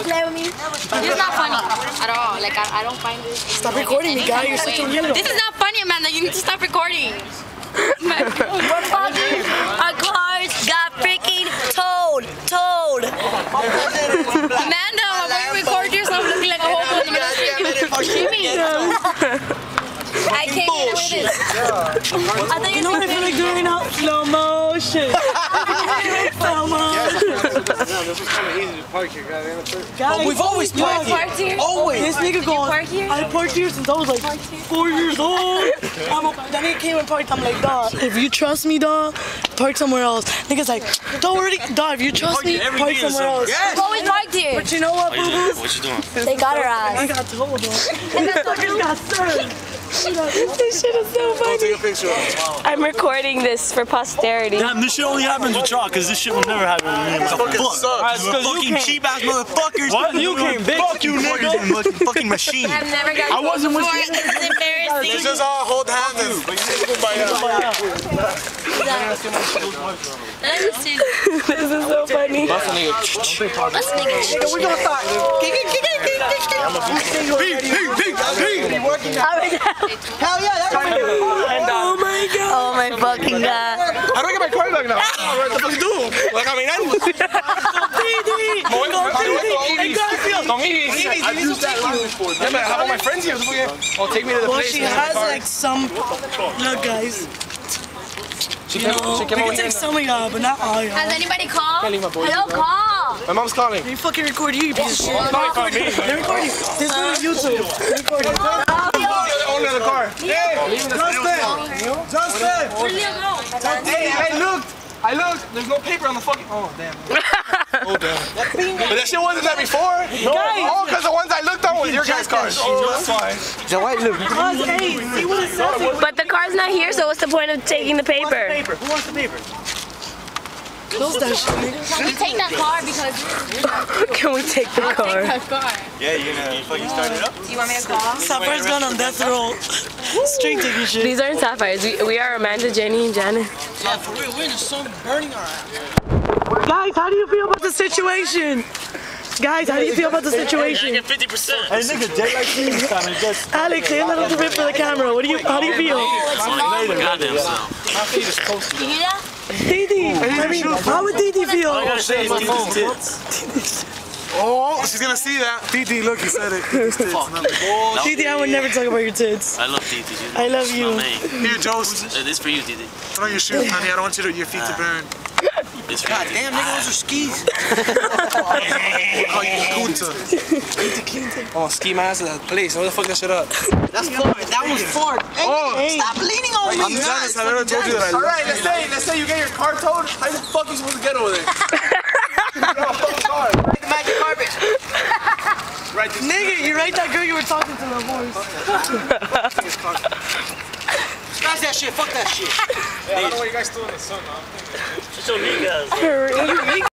play with me? This is not funny at all. Like, I don't find this. Stop recording me, guy. You're such a weirdo. This is not funny, Amanda. You need to stop recording. Our cars got freaking towed. Amanda, why you record yourself looking like a hobo in the middle of the street? I can't get away with this. You know what I feel like doing right now? Slow motion. Slow motion. This is kind of easy to park here, Guys, we've always parked here. Always. This nigga goes, park here? I parked here since I was like 4 years old. That nigga came and parked. I'm like, dawg, if you trust me, dawg, park somewhere else. Nigga's like, don't worry, dawg, if you trust me, park somewhere else. We've always parked here. But you know what, boo-boos? What you doing? They got her I ass. got told, dawg. Fuckers got served. This shit is so funny. Take a picture of it. I'm recording this for posterity. Damn, this shit only happens with y'all, cause this shit will never happen with me. What the fuck? You fucking cheap ass motherfuckers. What? You came, bitch. Fuck you, nigga. Fucking machine. I've never got I wasn't with before. you. This is embarrassing. Let's just all hold hands and This is so funny. Let's nigga. We're gonna start. Hell yeah, that's right. Oh my god. Oh my fucking god. How do I get my car back now? What the fuck you do? Like, I mean, I used that line before. Yeah, but how about my friends here? Oh, take me to the Well, place. she has like some. Look, guys. You know, we can take some of y'all, but not all y'all. Has anybody called? Hello, call. My mom's calling. They fucking record you, you piece of shit. Not me. They record you. This is on YouTube. They record you. The owner of the car. Hey, Justin! I looked. There's no paper on the fucking. Oh damn. Oh damn. But that shit wasn't there before. No. Oh, because the ones I looked on was your guys' cars. Oh, that's fine. The white look. Hey, see what it says? But the car's not here, so what's the point of taking the paper? Who wants the paper? Close that shit, nigga. Can we take that car because Can we take the car? Yeah, you gonna fucking start it up? do you want me to call? Sapphire's gone on death row. Straight taking shit. These aren't sapphires. We are Amanda, Jenny, and Janet. Yeah, for real, we're in the sun burning our ass. Guys, how do you feel about the situation? Guys, how do you feel about the situation? 50%. Hey, nigga, Jay likes me this time. Alex, say a little bit for the camera. How do you feel? Goddamn self. My feet is toasted. You hear that? Didi, I mean, how would Didi feel? I gotta say, it's tits. Oh, she's gonna see that. Titi, look, he said it. Didi, I would never talk about your tits. I love Titi. I love you. Here, Jost. This is for you, Titi. Put on your shoes, honey. I don't want your feet to burn. It's for God you. damn, nigga, those are skis. Oh, you Kunta. Oh, ski mask at that place. What the fuck that shit up? That's Ford. That was Ford. Hey, Oh. stop leaning on me. I'm jealous. I never told you that I love you. Alright, let's say you get your car towed. How the fuck are you supposed to get over there? The magic carpet. Right, this Nigga, you right that girl you were talking to the voice. Scratch that shit. Fuck that shit. I don't know what you guys do in the sun, man. Show me guys.